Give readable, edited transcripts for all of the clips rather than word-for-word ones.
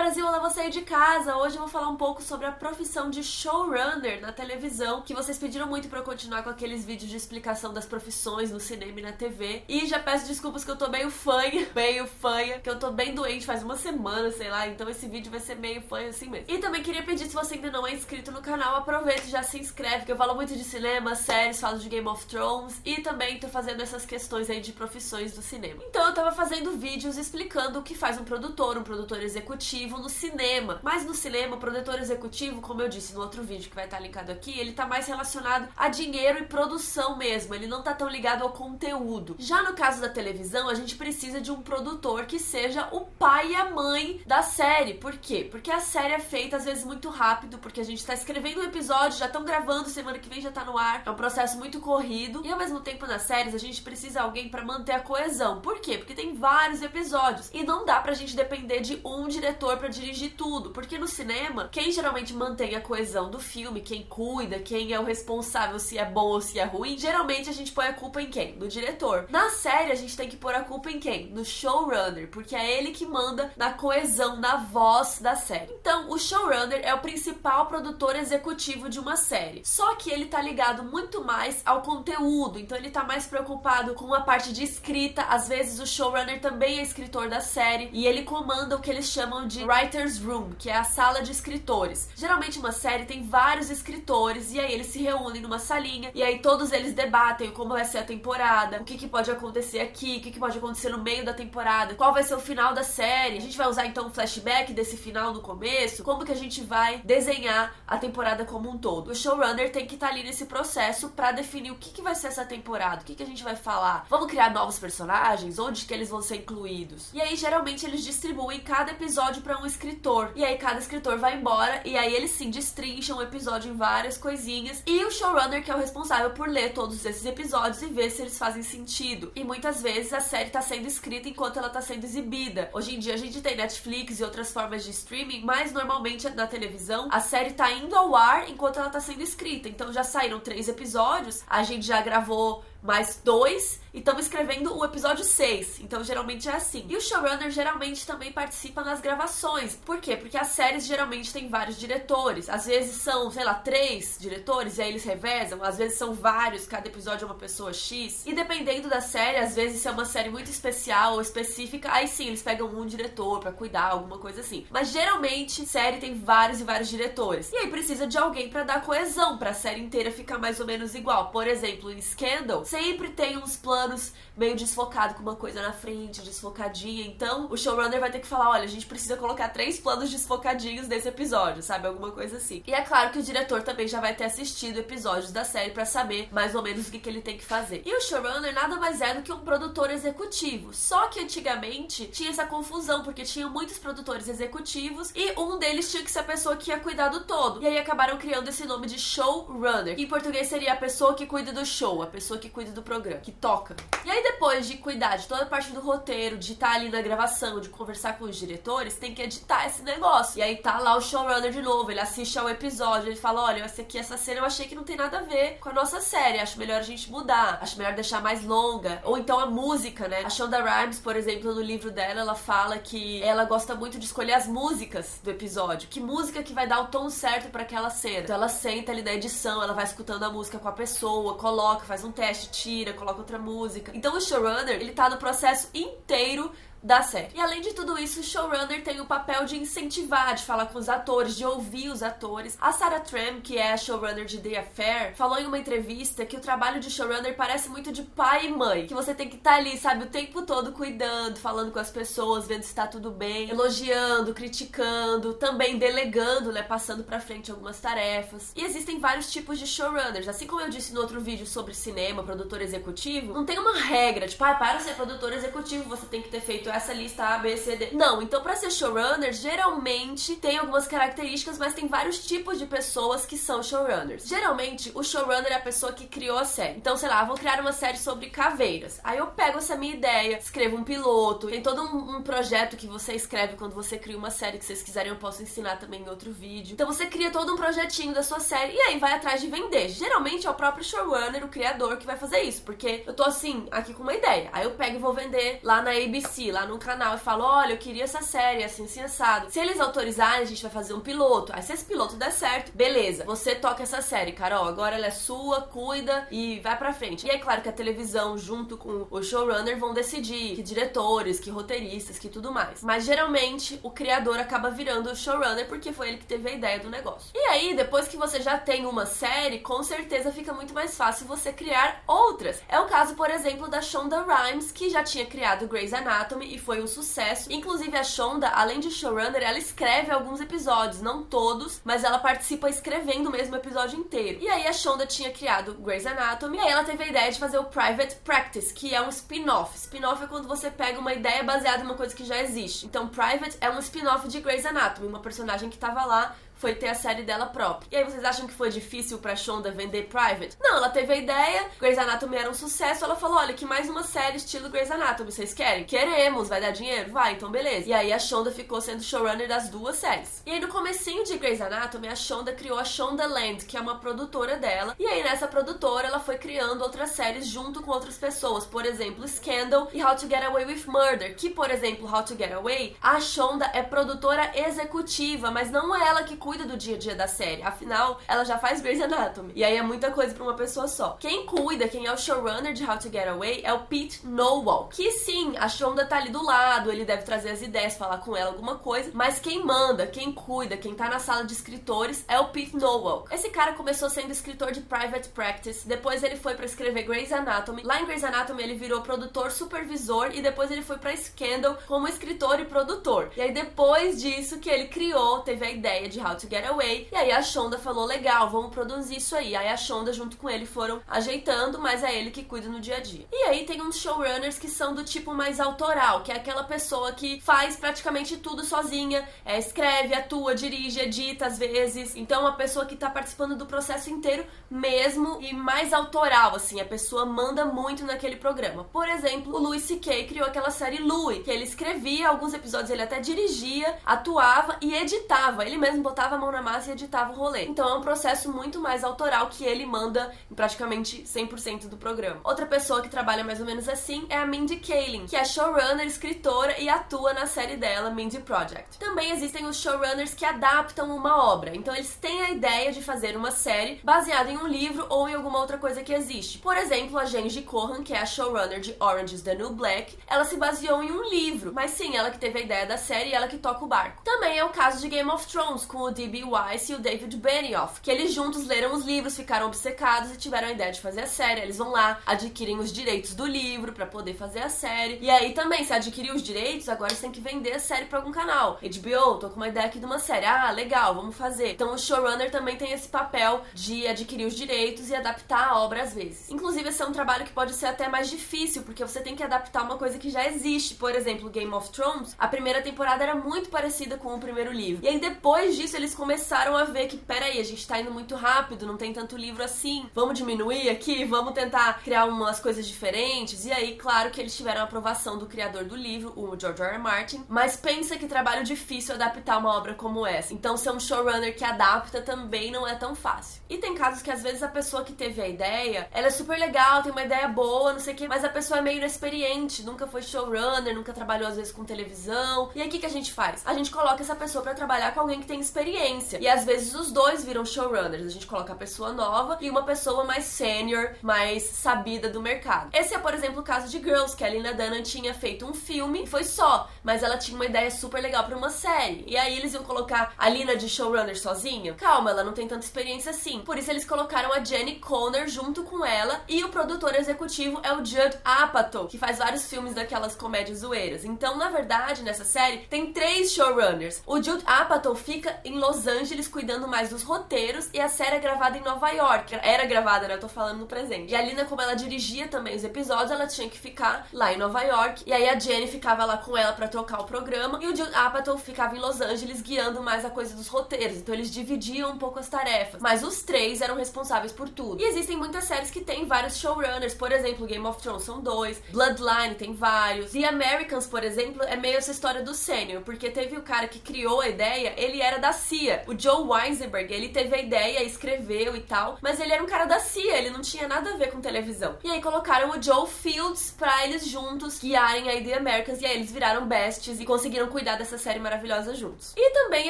Brasil, olá você aí de casa! Hoje eu vou falar um pouco sobre a profissão de showrunner na televisão, que vocês pediram muito pra eu continuar com aqueles vídeos de explicação das profissões no cinema e na TV. E já peço desculpas que eu tô meio fanha, que eu tô bem doente faz uma semana, sei lá, então esse vídeo vai ser meio fanha assim mesmo. E também queria pedir, se você ainda não é inscrito no canal, aproveita e já se inscreve, que eu falo muito de cinema, séries, falo de Game of Thrones e também tô fazendo essas questões aí de profissões do cinema. Então eu tava fazendo vídeos explicando o que faz um produtor executivo no cinema. Mas no cinema, o produtor executivo, como eu disse no outro vídeo que vai estar linkado aqui, ele tá mais relacionado a dinheiro e produção mesmo, ele não tá tão ligado ao conteúdo. Já no caso da televisão, a gente precisa de um produtor que seja o pai e a mãe da série. Por quê? Porque a série é feita às vezes muito rápido, porque a gente tá escrevendo um episódio, já estão gravando, semana que vem já tá no ar, é um processo muito corrido, e ao mesmo tempo nas séries a gente precisa de alguém pra manter a coesão. Por quê? Porque tem vários episódios, e não dá pra gente depender de um diretor pra dirigir tudo, porque no cinema, quem geralmente mantém a coesão do filme, quem cuida, quem é o responsável se é bom ou se é ruim, geralmente a gente põe a culpa em quem? No diretor. Na série a gente tem que pôr a culpa em quem? No showrunner, porque é ele que manda na coesão, na voz da série. Então, o showrunner é o principal produtor executivo de uma série, só que ele tá ligado muito mais ao conteúdo, então ele tá mais preocupado com a parte de escrita. Às vezes o showrunner também é escritor da série e ele comanda o que eles chamam de writer's room, que é a sala de escritores. Geralmente uma série tem vários escritores e aí eles se reúnem numa salinha e aí todos eles debatem como vai ser a temporada, o que pode acontecer aqui, o que pode acontecer no meio da temporada, qual vai ser o final da série, a gente vai usar então um flashback desse final no começo, como que a gente vai desenhar a temporada como um todo. O showrunner tem que estar ali nesse processo pra definir o que vai ser essa temporada, o que a gente vai falar, vamos criar novos personagens, onde que eles vão ser incluídos. E aí geralmente eles distribuem cada episódio pra um escritor, e aí cada escritor vai embora, e aí eles sim destrincham o episódio em várias coisinhas, e o showrunner que é o responsável por ler todos esses episódios e ver se eles fazem sentido. E muitas vezes a série tá sendo escrita enquanto ela tá sendo exibida. Hoje em dia a gente tem Netflix e outras formas de streaming, mas normalmente na televisão a série tá indo ao ar enquanto ela tá sendo escrita. Então já saíram 3 episódios, a gente já gravou mais 2 e estamos escrevendo o episódio 6. Então geralmente é assim. E o showrunner geralmente também participa nas gravações. Por quê? Porque as séries geralmente têm vários diretores. Às vezes são, sei lá, 3 diretores e aí eles revezam. Às vezes são vários, cada episódio é uma pessoa X. E dependendo da série, às vezes se é uma série muito especial ou específica, aí sim, eles pegam um diretor pra cuidar, alguma coisa assim. Mas geralmente, série tem vários e vários diretores. E aí precisa de alguém pra dar coesão, pra série inteira ficar mais ou menos igual. Por exemplo, em Scandal, sempre tem uns planos meio desfocados, com uma coisa na frente, desfocadinha. Então, o showrunner vai ter que falar, olha, a gente precisa colocar 3 planos desfocadinhos nesse episódio, sabe? Alguma coisa assim. E é claro que o diretor também já vai ter assistido episódios da série pra saber mais ou menos o que ele tem que fazer. E o showrunner nada mais é do que um produtor executivo. Só que antigamente tinha essa confusão, porque tinham muitos produtores executivos e um deles tinha que ser a pessoa que ia cuidar do todo. E aí acabaram criando esse nome de showrunner, que em português seria a pessoa que cuida do show, a pessoa que cuida do programa, que toca. E aí depois de cuidar de toda a parte do roteiro, de estar ali na gravação, de conversar com os diretores, tem que editar esse negócio. E aí tá lá o showrunner de novo, ele assiste ao episódio, ele fala, olha, essa cena eu achei que não tem nada a ver com a nossa série, acho melhor a gente mudar, acho melhor deixar mais longa. Ou então a música, né? A Shonda Rhimes, por exemplo, no livro dela, ela fala que ela gosta muito de escolher as músicas do episódio, que música que vai dar o tom certo pra aquela cena. Então ela senta ali na edição, ela vai escutando a música com a pessoa, coloca, faz um teste, tira, coloca outra música. Então o showrunner, ele tá no processo inteiro da série. E além de tudo isso, o showrunner tem o papel de incentivar, de falar com os atores, de ouvir os atores. A Sarah Tram, que é a showrunner de The Affair, falou em uma entrevista que o trabalho de showrunner parece muito de pai e mãe, que você tem que estar ali, sabe, o tempo todo cuidando, falando com as pessoas, vendo se tá tudo bem, elogiando, criticando, também delegando, né, passando pra frente algumas tarefas. E existem vários tipos de showrunners. Assim como eu disse no outro vídeo sobre cinema, produtor executivo, não tem uma regra, tipo, para ser produtor executivo você tem que ter feito essa lista A, B, C, D. Não, então pra ser showrunner, geralmente tem algumas características, mas tem vários tipos de pessoas que são showrunners. Geralmente, o showrunner é a pessoa que criou a série. Então, sei lá, vou criar uma série sobre caveiras. Aí eu pego essa minha ideia, escrevo um piloto, tem todo um projeto que você escreve quando você cria uma série, que vocês quiserem eu posso ensinar também em outro vídeo. Então você cria todo um projetinho da sua série e aí vai atrás de vender. Geralmente é o próprio showrunner, o criador, que vai fazer isso, porque eu tô assim, aqui com uma ideia. Aí eu pego e vou vender lá na ABC, lá lá no canal e falo, olha, eu queria essa série, assim, assim, assado. Se eles autorizarem, a gente vai fazer um piloto. Aí se esse piloto der certo, beleza, você toca essa série, Carol, agora ela é sua, cuida e vai pra frente. E é claro que a televisão, junto com o showrunner, vão decidir que diretores, que roteiristas, que tudo mais. Mas geralmente o criador acaba virando o showrunner porque foi ele que teve a ideia do negócio. E aí, depois que você já tem uma série, com certeza fica muito mais fácil você criar outras. É o caso, por exemplo, da Shonda Rhimes, que já tinha criado Grey's Anatomy e foi um sucesso. Inclusive a Shonda, além de showrunner, ela escreve alguns episódios, não todos, mas ela participa escrevendo o mesmo episódio inteiro. E aí a Shonda tinha criado Grey's Anatomy, e aí ela teve a ideia de fazer o Private Practice, que é um spin-off. Spin-off é quando você pega uma ideia baseada em uma coisa que já existe. Então Private é um spin-off de Grey's Anatomy, uma personagem que tava lá foi ter a série dela própria. E aí vocês acham que foi difícil pra Shonda vender Private? Não, ela teve a ideia, Grey's Anatomy era um sucesso, ela falou, olha, que mais uma série estilo Grey's Anatomy, vocês querem? Queremos, vai dar dinheiro? Vai, então beleza. E aí a Shonda ficou sendo showrunner das duas séries. E aí no comecinho de Grey's Anatomy, a Shonda criou a Shondaland, que é uma produtora dela, e aí nessa produtora ela foi criando outras séries junto com outras pessoas, por exemplo, Scandal e How to Get Away with Murder, que, por exemplo, How to Get Away, a Shonda é produtora executiva, mas não é ela que cuida do dia a dia da série, afinal, ela já faz Grey's Anatomy, e aí é muita coisa pra uma pessoa só. Quem cuida, quem é o showrunner de How to Get Away é o Pete Nowalk, que sim, a Shonda tá ali do lado, ele deve trazer as ideias, falar com ela alguma coisa, mas quem manda, quem cuida, quem tá na sala de escritores é o Pete Nowalk. Esse cara começou sendo escritor de Private Practice, depois ele foi pra escrever Grey's Anatomy, lá em Grey's Anatomy ele virou produtor, supervisor, e depois ele foi pra Scandal como escritor e produtor. E aí depois disso que ele criou, teve a ideia de How to Get Away, e aí a Shonda falou, legal, vamos produzir isso aí. Aí a Shonda junto com ele foram ajeitando, mas é ele que cuida no dia a dia. E aí tem uns showrunners que são do tipo mais autoral, que é aquela pessoa que faz praticamente tudo sozinha, escreve, atua, dirige, edita às vezes. Então uma pessoa que tá participando do processo inteiro mesmo e mais autoral, assim, a pessoa manda muito naquele programa. Por exemplo, o Louis C.K. criou aquela série Louis, que ele escrevia alguns episódios, ele até dirigia, atuava e editava. Ele mesmo botava a mão na massa e editava o rolê. Então é um processo muito mais autoral que ele manda em praticamente 100% do programa. Outra pessoa que trabalha mais ou menos assim é a Mindy Kaling, que é showrunner, escritora e atua na série dela, Mindy Project. Também existem os showrunners que adaptam uma obra. Então eles têm a ideia de fazer uma série baseada em um livro ou em alguma outra coisa que existe. Por exemplo, a Jenji Kohan, que é a showrunner de Orange is the New Black, ela se baseou em um livro, mas sim, ela que teve a ideia da série e ela que toca o barco. Também é o caso de Game of Thrones, com o D.B. Weiss e o David Benioff, que eles juntos leram os livros, ficaram obcecados e tiveram a ideia de fazer a série. Eles vão lá, adquirem os direitos do livro pra poder fazer a série. E aí também, se adquirir os direitos, agora você tem que vender a série pra algum canal. HBO, tô com uma ideia aqui de uma série. Ah, legal, vamos fazer. Então o showrunner também tem esse papel de adquirir os direitos e adaptar a obra às vezes. Inclusive, esse é um trabalho que pode ser até mais difícil, porque você tem que adaptar uma coisa que já existe. Por exemplo, Game of Thrones, a primeira temporada era muito parecida com o primeiro livro. E aí depois disso eles começaram a ver que, peraí, a gente tá indo muito rápido, não tem tanto livro assim, vamos diminuir aqui, vamos tentar criar umas coisas diferentes. E aí, claro que eles tiveram a aprovação do criador do livro, o George R. R. Martin, mas pensa que trabalho difícil adaptar uma obra como essa. Então ser um showrunner que adapta também não é tão fácil. E tem casos que às vezes a pessoa que teve a ideia, ela é super legal, tem uma ideia boa, não sei o que, mas a pessoa é meio inexperiente, nunca foi showrunner, nunca trabalhou às vezes com televisão. E aí o que a gente faz? A gente coloca essa pessoa pra trabalhar com alguém que tem experiência. E às vezes os dois viram showrunners. A gente coloca a pessoa nova e uma pessoa mais sênior, mais sabida do mercado. Esse é, por exemplo, o caso de Girls, que a Lena Dunham tinha feito um filme, foi só, mas ela tinha uma ideia super legal pra uma série. E aí eles iam colocar a Lena de showrunner sozinha? Calma, ela não tem tanta experiência assim. Por isso eles colocaram a Jenny Conner junto com ela, e o produtor executivo é o Judd Apatow, que faz vários filmes daquelas comédias zoeiras. Então, na verdade, nessa série, tem 3 showrunners. O Judd Apatow fica em Los Angeles cuidando mais dos roteiros, e a série é gravada em Nova York. Era gravada, né? Eu tô falando no presente. E a Lena, como ela dirigia também os episódios, ela tinha que ficar lá em Nova York, e aí a Jenny ficava lá com ela pra trocar o programa, e o Judd Apatow ficava em Los Angeles guiando mais a coisa dos roteiros. Então eles dividiam um pouco as tarefas, mas os 3 eram responsáveis por tudo. E existem muitas séries que tem vários showrunners, por exemplo, Game of Thrones são 2, Bloodline tem vários, The Americans, por exemplo, é meio essa história do sênior, porque teve o cara que criou a ideia, ele era da CIA. O Joe Weisenberg, ele teve a ideia, escreveu e tal, mas ele era um cara da CIA, ele não tinha nada a ver com televisão. E aí colocaram o Joe Fields pra eles juntos guiarem aí The Americans, e aí eles viraram besties e conseguiram cuidar dessa série maravilhosa juntos. E também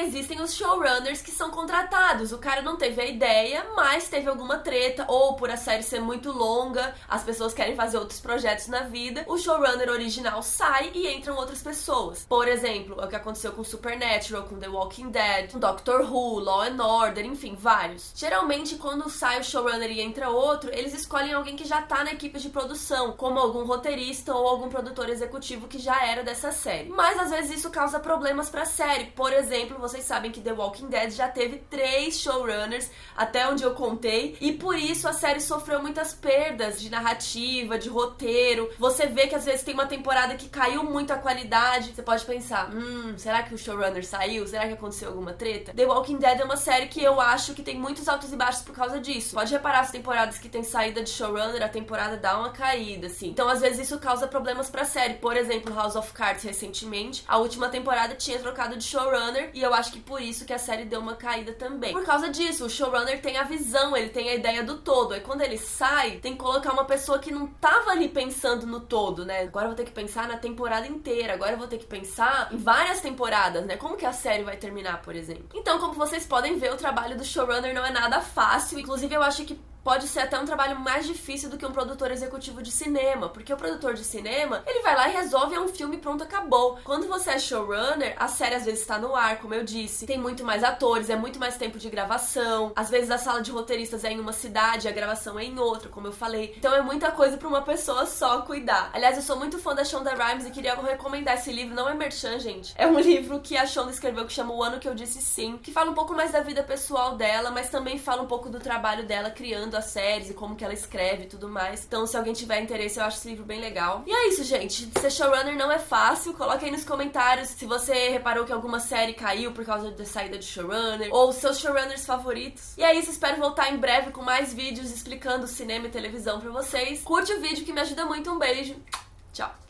existem os showrunners que são contratados. O cara não teve a ideia, mas teve alguma treta, ou por a série ser muito longa, as pessoas querem fazer outros projetos na vida, o showrunner original sai e entram outras pessoas. Por exemplo, é o que aconteceu com Supernatural, com The Walking Dead, com Doctor Who, Law and Order, enfim, vários. Geralmente, quando sai o showrunner e entra outro, eles escolhem alguém que já tá na equipe de produção, como algum roteirista ou algum produtor executivo que já era dessa série. Mas às vezes isso causa problemas pra série. Por exemplo, vocês sabem que The Walking Dead já teve 3 showrunners, até onde eu contei, e por isso a série sofreu muitas perdas de narrativa, de roteiro. Você vê que às vezes tem uma temporada que caiu muito a qualidade. Você pode pensar, será que o showrunner saiu? Será que aconteceu alguma treta? The Walking Dead é uma série que eu acho que tem muitos altos e baixos por causa disso. Pode reparar as temporadas que tem saída de showrunner, a temporada dá uma caída, assim. Então às vezes isso causa problemas pra série. Por exemplo, House of Cards recentemente, a última temporada tinha trocado de showrunner, e eu acho que por isso que a série deu uma caída também. Por causa disso, o showrunner tem a visão, ele tem a ideia do todo. Aí quando ele sai, tem que colocar uma pessoa que não tava ali pensando no todo, né? Agora eu vou ter que pensar na temporada inteira, agora eu vou ter que pensar em várias temporadas, né? Como que a série vai terminar, por exemplo. Então, como vocês podem ver, o trabalho do showrunner não é nada fácil. Inclusive, eu acho que pode ser até um trabalho mais difícil do que um produtor executivo de cinema, porque o produtor de cinema, ele vai lá e resolve, é um filme, pronto, acabou. Quando você é showrunner, a série às vezes está no ar, como eu disse, tem muito mais atores, é muito mais tempo de gravação, às vezes a sala de roteiristas é em uma cidade, a gravação é em outra, como eu falei, então é muita coisa pra uma pessoa só cuidar. Aliás, eu sou muito fã da Shonda Rhimes e queria recomendar esse livro, não é merchan, gente, é um livro que a Shonda escreveu que chama O Ano Que Eu Disse Sim, que fala um pouco mais da vida pessoal dela, mas também fala um pouco do trabalho dela criando as séries e como que ela escreve e tudo mais. Então, se alguém tiver interesse, eu acho esse livro bem legal. E é isso, gente. Ser showrunner não é fácil. Coloque aí nos comentários se você reparou que alguma série caiu por causa da saída de showrunner, ou seus showrunners favoritos. E é isso, espero voltar em breve com mais vídeos explicando cinema e televisão pra vocês. Curte o vídeo que me ajuda muito. Um beijo. Tchau.